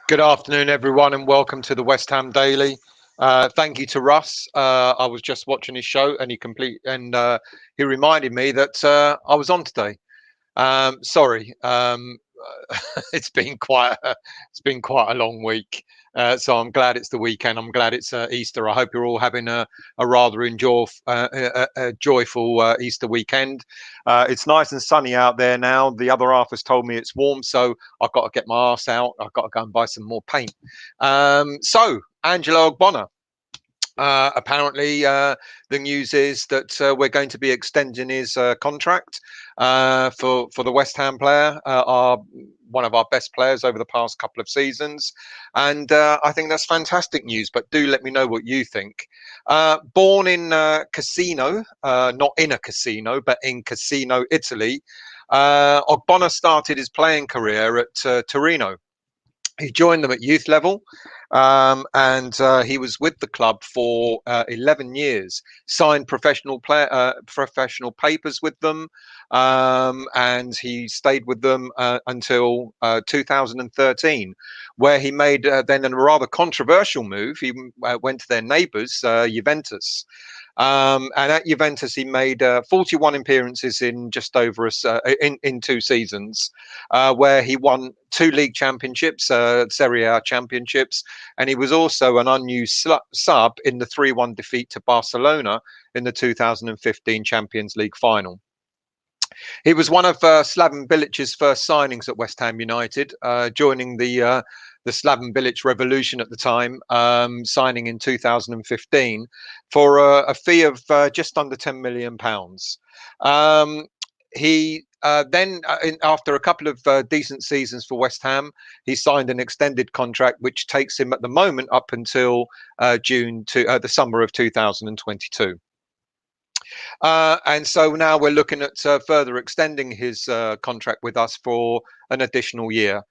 Good afternoon, everyone, and welcome to the West Ham Daily. Thank you to Russ. I was just watching his show, and he reminded me that I was on today. Sorry, it's been quite a long week. So I'm glad it's the weekend. I'm glad it's Easter. I hope you're all having a rather joyful Easter weekend. It's nice and sunny out there now. The other half has told me it's warm, so I've got to get my arse out. I've got to go and buy some more paint. So Angelo Ogbonna. Apparently, the news is that we're going to be extending his contract for the West Ham player, one of our best players over the past couple of seasons, and I think that's fantastic news. But do let me know what you think. Born in Casino, not in a casino, but in Casino, Italy, Ogbonna started his playing career at Torino. He joined them at youth level, and he was with the club for 11 years. Signed professional papers with them, and he stayed with them until 2013, where he made then a rather controversial move. He went to their neighbours, Juventus. And at Juventus, he made 41 appearances in just over in 2 seasons, where he won 2 league championships, Serie A championships, and he was also an unused sub in the 3-1 defeat to Barcelona in the 2015 Champions League final. He was one of Slaven Bilic's first signings at West Ham United, joining the Slaven Bilic revolution at the time, signing in 2015 for a fee of just under £10 million. He then, after a couple of decent seasons for West Ham, he signed an extended contract, which takes him at the moment up until the summer of 2022. And so now we're looking at further extending his contract with us for an additional year.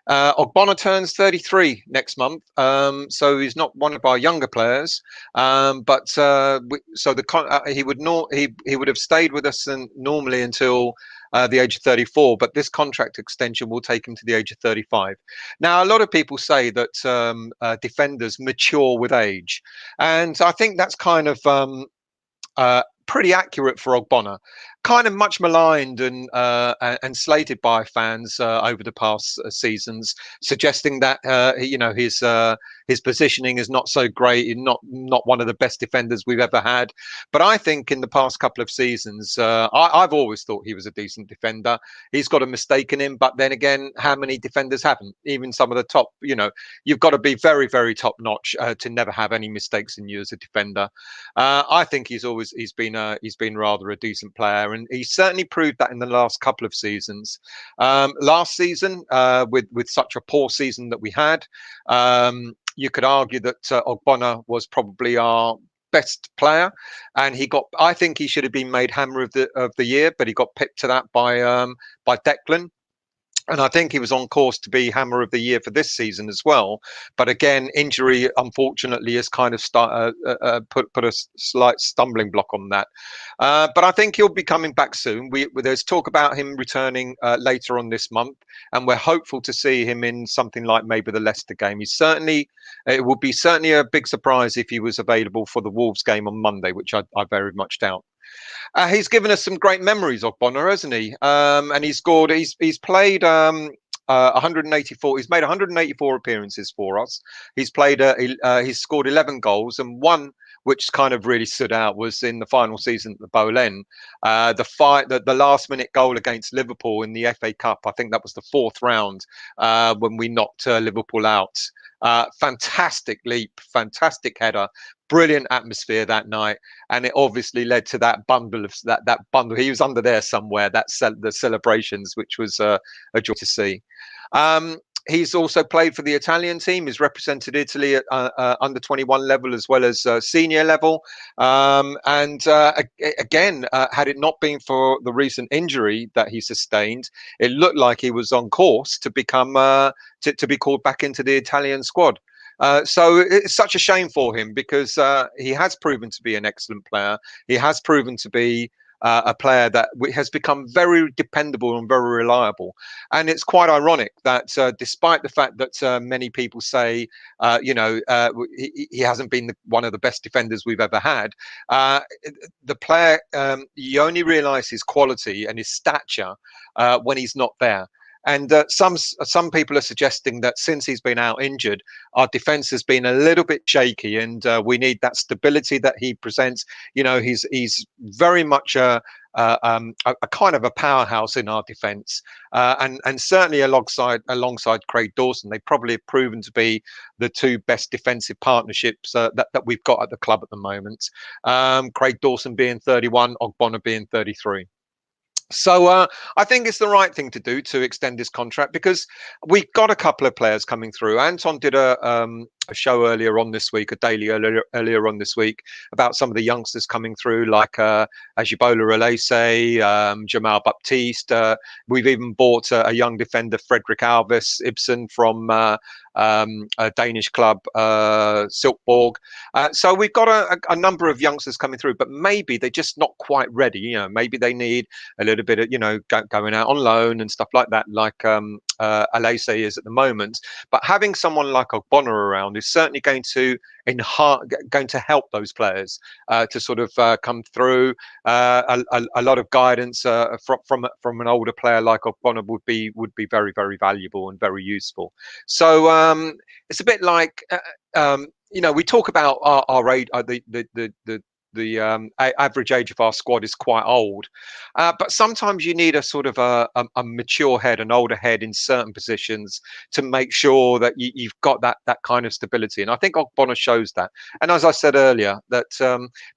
Ogbonna turns 33 next month, so he's not one of our younger players. But he would have stayed with us normally until the age of 34, but this contract extension will take him to the age of 35. Now, a lot of people say that defenders mature with age, and I think that's kind of pretty accurate for Ogbonna. Kind of much maligned and slated by fans over the past seasons, suggesting that his positioning is not so great, not one of the best defenders we've ever had. But I think in the past couple of seasons, I've always thought he was a decent defender. He's got a mistake in him, but then again, how many defenders haven't? Even some of the top, you've got to be very, very top notch to never have any mistakes in you as a defender. I think he's been rather a decent player, and he certainly proved that in the last couple of seasons. Last season, with such a poor season that we had, you could argue that Ogbonna was probably our best player, and I think he should have been made Hammer of the Year, but he got pipped to that by Declan. And I think he was on course to be Hammer of the Year for this season as well. But again, injury, unfortunately, has kind of put a slight stumbling block on that. But I think he'll be coming back soon. There's talk about him returning later on this month, and we're hopeful to see him in something like maybe the Leicester game. It would be certainly a big surprise if he was available for the Wolves game on Monday, which I very much doubt. He's given us some great memories, Ogbonna, hasn't he? And he's scored. He's played 184. He's made 184 appearances for us. He's scored 11 goals, and one which kind of really stood out was in the final season at the Boleyn. The last minute goal against Liverpool in the FA Cup. I think that was the 4th round when we knocked Liverpool out. Fantastic leap, fantastic header, brilliant atmosphere that night, and it obviously led to that bundle. He was under there somewhere. The celebrations, which was a joy to see. He's also played for the Italian team. He's represented Italy at under 21 level as well as senior level. Again, had it not been for the recent injury that he sustained, it looked like he was on course to become to be called back into the Italian squad. So it's such a shame for him, because he has proven to be an excellent player. He has proven to be a player that has become very dependable and very reliable. And it's quite ironic that despite the fact that many people say, he hasn't been one of the best defenders we've ever had, the player, you only realise his quality and his stature when he's not there. And some people are suggesting that since he's been out injured, our defence has been a little bit shaky, and we need that stability that he presents. He's very much a kind of a powerhouse in our defence, and certainly alongside Craig Dawson, they probably have proven to be the two best defensive partnerships that we've got at the club at the moment. Craig Dawson being 31, Ogbonna being 33. So I think it's the right thing to do to extend his contract, because we've got a couple of players coming through. Anton did a show earlier on this week, a daily earlier on this week, about some of the youngsters coming through, like Ajibola Alese, Jamal Baptiste. We've even bought a young defender, Frederick Alves Ibsen, from a Danish club, Silkeborg. So we've got a number of youngsters coming through, but maybe they're just not quite ready. Maybe they need a little bit of, going out on loan and stuff like that, like Alese is at the moment. But having someone like Ogbonna around is certainly going to help those players to sort of come through. A lot of guidance from an older player like Ogbonna would be very, very valuable and very useful. So it's a bit like we talk about our age, the average age of our squad is quite old, but sometimes you need a sort of a mature head, an older head in certain positions, to make sure that you've got that kind of stability. And I think Ogbonna shows that. And as I said earlier, that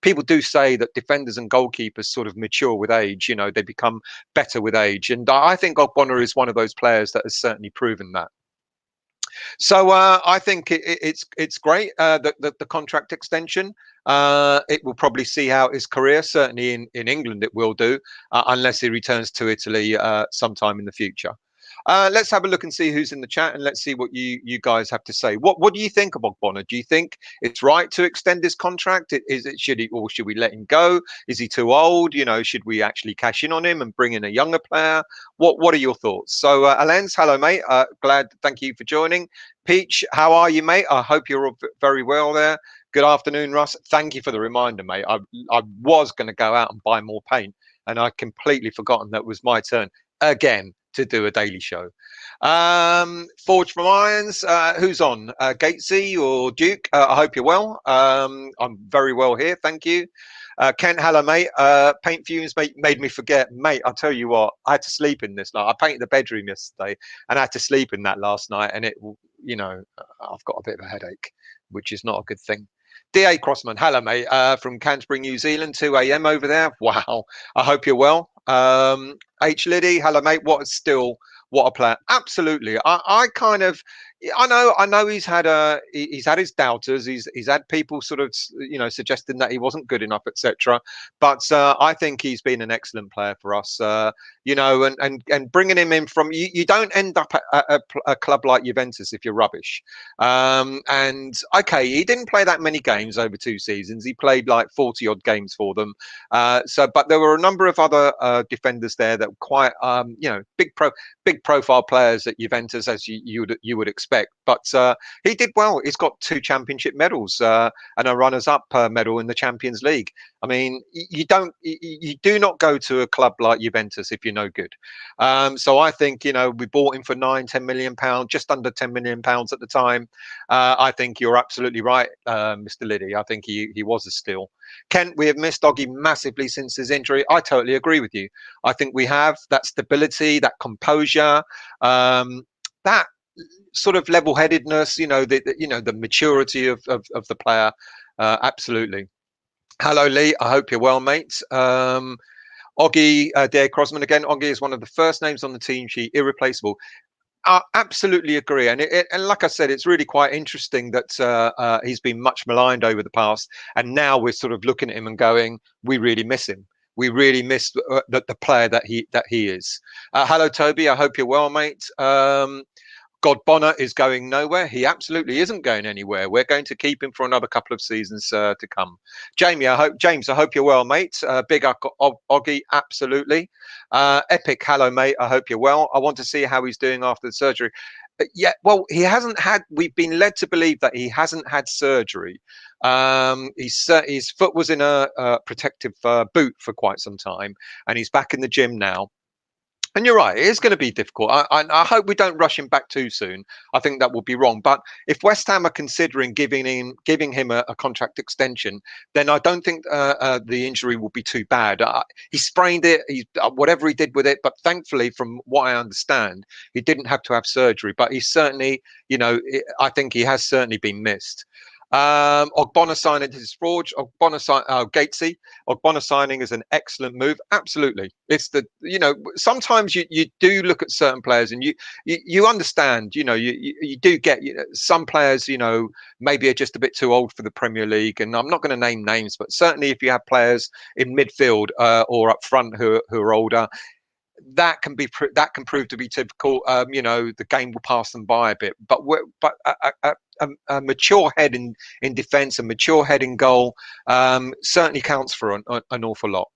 people do say that defenders and goalkeepers sort of mature with age. They become better with age, and I think Ogbonna is one of those players that has certainly proven that. So I think it's great that the contract extension. It will probably see out his career. Certainly in England, it will do, unless he returns to Italy sometime in the future. Let's have a look and see who's in the chat, and let's see what you guys have to say. What do you think of Ogbonna? Do you think it's right to extend his contract? Should we let him go? Is he too old? Should we actually cash in on him and bring in a younger player? What are your thoughts? So Alens, hello mate. Thank you for joining. Peach, how are you, mate? I hope you're all very well there. Good afternoon, Russ. Thank you for the reminder, mate. I was going to go out and buy more paint, and I completely forgotten that it was my turn again to do a daily show. Forge from Irons, who's on? Gatesy or Duke? I hope you're well. I'm very well here, thank you. Kent, hello, mate. Paint fumes made me forget. Mate, I'll tell you what, I had to sleep in this night. I painted the bedroom yesterday, and I had to sleep in that last night, and I've got a bit of a headache, which is not a good thing. D.A. Crossman, hello, mate, from Canterbury, New Zealand, 2 a.m. over there. Wow, I hope you're well. H. Liddy, hello, mate. What a player. Absolutely. I know he's had his doubters. He's had people sort of suggesting that he wasn't good enough, etc. But I think he's been an excellent player for us. And bringing him in from you don't end up at a club like Juventus if you're rubbish. And okay, he didn't play that many games over 2 seasons. He played like 40 odd games for them. But there were a number of other defenders there that were quite big profile players at Juventus, as you would expect. But he did well. He's got 2 championship medals and a runners-up medal in the Champions League. I mean, you do not go to a club like Juventus if you're no good. So I think we bought him for £9-10 million, just under £10 million at the time. I think you're absolutely right, Mr. Liddy. I think he was a steal. Kent, we have missed Oggy massively since his injury. I totally agree with you. I think we have that stability, that composure, that sort of level-headedness, the maturity of the player. Absolutely. Hello, Lee. I hope you're well, mate. Oggy, Dare Crossman again. Oggy is one of the first names on the team sheet. Irreplaceable. I absolutely agree, and like I said, it's really quite interesting that he's been much maligned over the past, and now we're sort of looking at him and going, we really miss him. We really miss the player that he is. Hello, Toby. I hope you're well, mate. Godbonna is going nowhere. He absolutely isn't going anywhere. We're going to keep him for another couple of seasons to come. James, I hope you're well, mate. Big Oggy, absolutely. Epic, hello, mate. I hope you're well. I want to see how he's doing after the surgery. Yeah, well, he hasn't had. We've been led to believe that he hasn't had surgery. His foot was in a protective boot for quite some time, and he's back in the gym now. And you're right, it is going to be difficult. I hope we don't rush him back too soon. I think that would be wrong. But if West Ham are considering giving him a contract extension, then I don't think the injury will be too bad. He sprained it, whatever he did with it. But thankfully, from what I understand, he didn't have to have surgery. But he's certainly, I think he has certainly been missed. Ogbonna signing his forge. Gatesy. Ogbonna signing is an excellent move. Absolutely, it's sometimes you do look at certain players and you understand. You do get some players maybe are just a bit too old for the Premier League, and I'm not going to name names, but certainly if you have players in midfield or up front who are older, that can prove to be typical. The game will pass them by a bit, but a mature head in defence, a mature head in goal, certainly counts for an awful lot.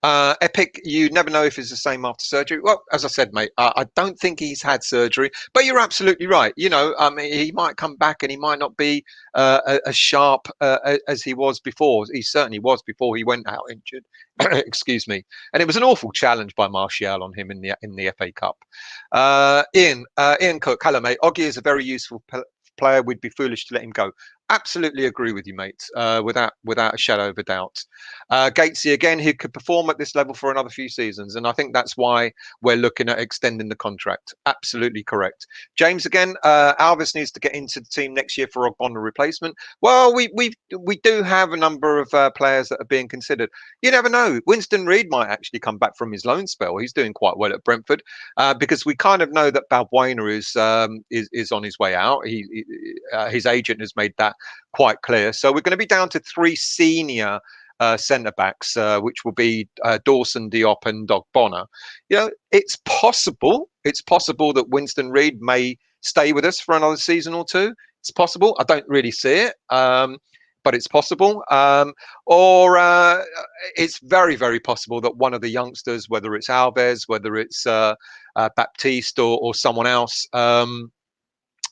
Epic, you never know if it's the same after surgery. Well, as I said, mate, I don't think he's had surgery, but you're absolutely right. He might come back and he might not be as sharp as he was before. He certainly was before he went out injured. Excuse me. And it was an awful challenge by Martial on him in the FA Cup. Ian Cook, hello, mate. Oggy is a very useful player. We'd be foolish to let him go. Absolutely agree with you, mate. Without a shadow of a doubt. Gatesy again, who could perform at this level for another few seasons, and I think that's why we're looking at extending the contract. Absolutely correct. James again. Alves needs to get into the team next year for Ogbonna replacement. Well, we do have a number of players that are being considered. You never know. Winston Reid might actually come back from his loan spell. He's doing quite well at Brentford because we kind of know that Balbuena is on his way out. His agent has made that quite clear. So we're going to be down to 3 senior centre backs, which will be Dawson, Diop, and Ogbonna. It's possible. It's possible that Winston Reid may stay with us for another season or two. It's possible. I don't really see it, but it's possible. Or it's very, very possible that one of the youngsters, whether it's Alves, whether it's Baptiste or someone else,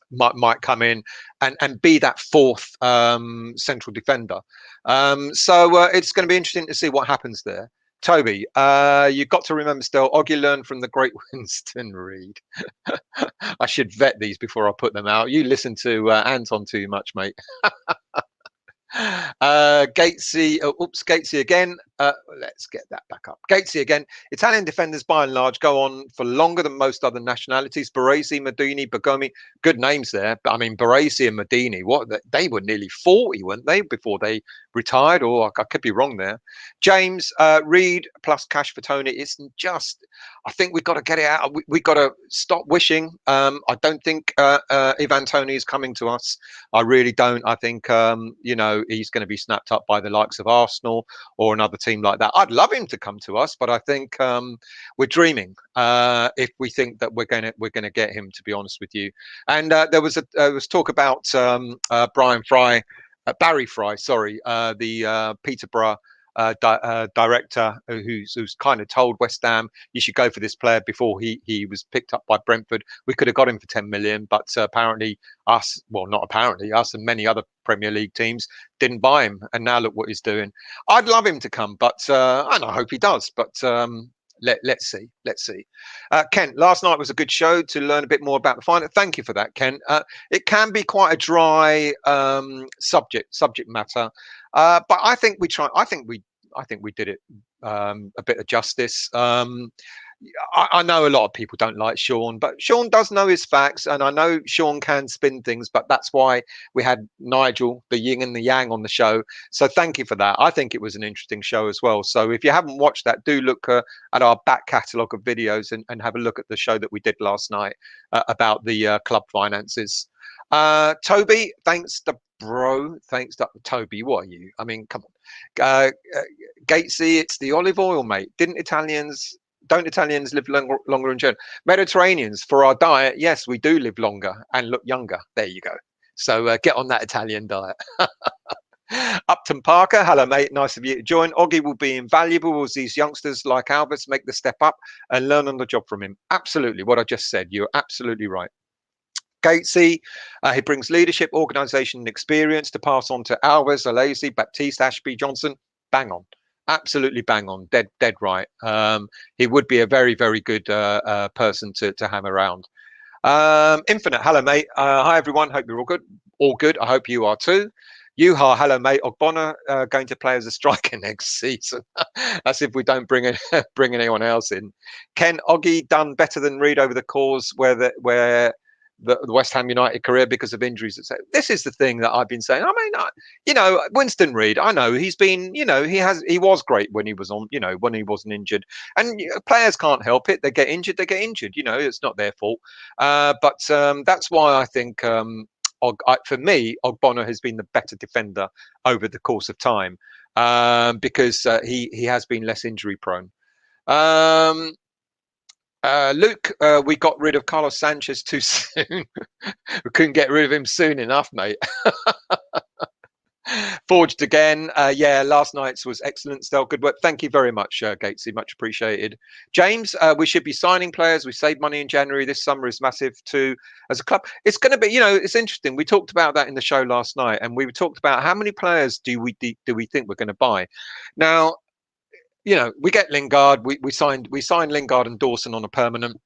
might come in and be that fourth central defender. So it's going to be interesting to see what happens there. Toby, you've got to remember still, Oggy learned from the great Winston Reid. I should vet these before I put them out. You listen to Anton too much, mate. Gatesy again. Let's get that back up. Gatesy again. Italian defenders by and large go on for longer than most other nationalities. Baresi, Madini, Bergomi, good names there. But I mean, Baresi and Madini, they were nearly 40, weren't they, before they retired? Or I could be wrong there. James, Reid plus cash for Tony. It's just, I think we've got to get it out. We've got to stop wishing. I don't think Ivan Toney is coming to us. I really don't. I think, he's going to be snapped up by the likes of Arsenal or another team like that. I'd love him to come to us, but I think we're dreaming if we think that we're going to get him, to be honest with you. And there was talk about Barry Fry, sorry, the Peterborough director who's kind of told West Ham you should go for this player before he was picked up by Brentford. We could have got him for 10 million, but apparently us and many other Premier League teams didn't buy him, and now look what he's doing. I'd love him to come, but and I hope he does, but let's see. Ken, last night was a good show to learn a bit more about the final. Thank you for that, Ken. It can be quite a dry subject matter, but I think we did it a bit of justice. I know a lot of people don't like Sean, but Sean does know his facts, and I know Sean can spin things, but that's why we had Nigel, the yin and the yang, on the show. So thank you for that. I think it was an interesting show as well. So if you haven't watched that, do look at our back catalogue of videos and have a look at the show that we did last night about the club finances. Toby, thanks to Toby. What are you? I mean, come on. Gatesy, it's the olive oil, mate. Didn't Italians don't Italians live longer in general? Mediterraneans, for our diet, yes, we do live longer and look younger. There you go. So get on that Italian diet. Upton Parker, hello mate, nice of you to join. Oggy will be invaluable as these youngsters like Alberts make the step up and learn on the job from him. Absolutely, what I just said. You're absolutely right. Gatesy, he brings leadership, organisation, and experience to pass on to Alves, Alesi, Baptiste, Ashby, Johnson. Bang on, absolutely bang on, dead right. He would be a very, very good person to have around. Infinite, hello mate. Hi everyone. Hope you're all good. All good. I hope you are too. Yuha, hello mate. Ogbonna going to play as a striker next season. That's if we don't bring bring anyone else in. Ken Oggy done better than Reed over the course where the West Ham United career because of injuries. This is the thing that I've been saying. I mean, Winston Reed. I know he's been, he was great when he was on, when he wasn't injured. And players can't help it. They get injured. They get injured. It's not their fault. But that's why I think, for me, Ogbonna has been the better defender over the course of time because he has been less injury prone. Luke, we got rid of Carlos Sanchez too soon. We couldn't get rid of him soon enough, mate. Forged again. Yeah, last night's was excellent. Still good work. Thank you very much, Gatesy. Much appreciated. James, we should be signing players. We saved money in January. This summer is massive too as a club. It's going to be, it's interesting. We talked about that in the show last night, and we talked about how many players do we think we're going to buy. Now, we get Lingard. We signed Lingard and Dawson on a permanent.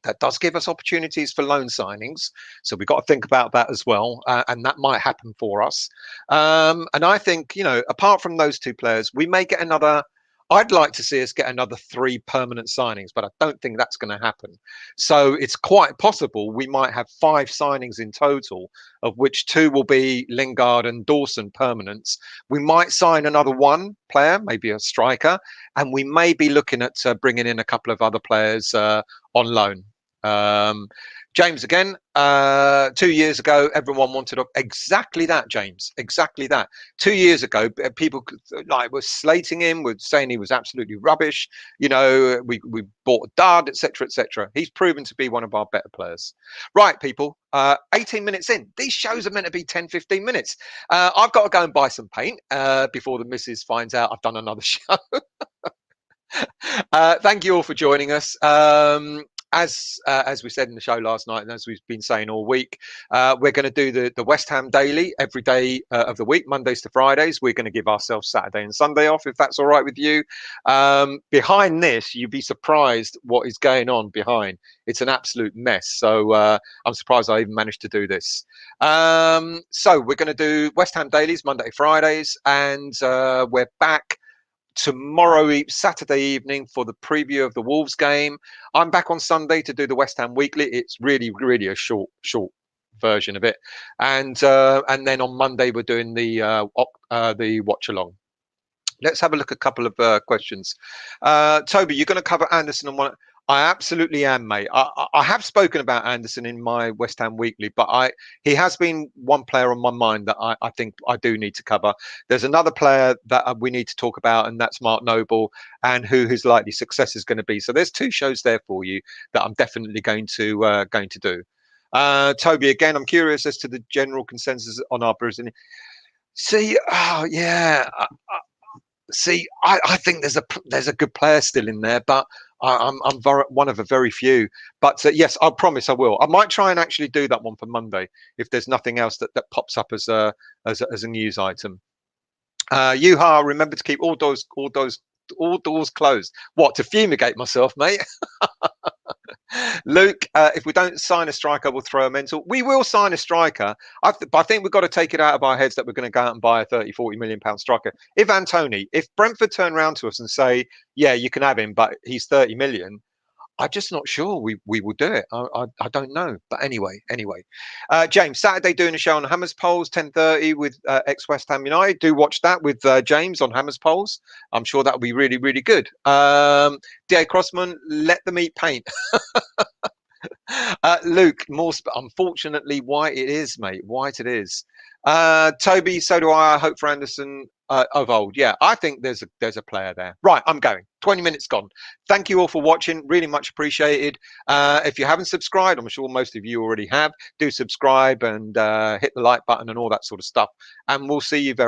That does give us opportunities for loan signings, so we've got to think about that as well, and that might happen for us. And I think, apart from those two players, we may get another. I'd like to see us get another 3 permanent signings, but I don't think that's going to happen. So it's quite possible we might have 5 signings in total, of which 2 will be Lingard and Dawson permanents. We might sign another 1 player, maybe a striker, and we may be looking at bringing in a couple of other players on loan. James again, 2 years ago, everyone wanted exactly that, James, exactly that. 2 years ago, people were slating him, were saying he was absolutely rubbish. We bought a dud, etc., etc. He's proven to be one of our better players. Right, people, 18 minutes in. These shows are meant to be 10, 15 minutes. I've got to go and buy some paint before the missus finds out I've done another show. Thank you all for joining us. As we said in the show last night, and as we've been saying all week, we're going to do the West Ham Daily every day of the week, Mondays to Fridays. We're going to give ourselves Saturday and Sunday off, if that's all right with you. Behind this, you'd be surprised what is going on behind. It's an absolute mess. So I'm surprised I even managed to do this. So we're going to do West Ham Dailies, Monday, Fridays, and we're back tomorrow, Saturday evening, for the preview of the Wolves game. I'm back on Sunday to do the West Ham Weekly. It's really a short version of it, and then on Monday we're doing the watch along. Let's have a look at a couple of questions. Toby, you're going to cover Anderson on one. I absolutely am, mate. I have spoken about Anderson in my West Ham Weekly, but he has been one player on my mind that I think I do need to cover. There's another player that we need to talk about, and that's Mark Noble, and who his likely success is going to be. So there's 2 shows there for you that I'm definitely going to do. Toby, again, I'm curious as to the general consensus on our Brazilian. See, oh yeah. See, I think there's a good player still in there, but I'm one of a very few. But yes, I promise I will. I might try and actually do that one for Monday if there's nothing else that pops up as a news item. Yuha, remember to keep all doors closed. What, to fumigate myself, mate? Luke, if we don't sign a striker, we'll throw a mental. We will sign a striker. I think we've got to take it out of our heads that we're going to go out and buy a 30, 40 million pound striker. If Brentford turn around to us and say, yeah, you can have him, but he's 30 million, I'm just not sure we will do it. I don't know. But anyway. James, Saturday doing a show on Hammers Polls, 10:30 with ex-West Ham United. Do watch that with James on Hammers Polls. I'm sure that'll be really good. D.A. Crossman, let them eat paint. Luke, unfortunately, white it is, mate. White it is. Toby, so do I. Hope for Anderson of old. Yeah, I think there's a player there. Right, I'm going. 20 minutes gone. Thank you all for watching. Really much appreciated. If you haven't subscribed, I'm sure most of you already have. Do subscribe and hit the like button and all that sort of stuff. And we'll see you very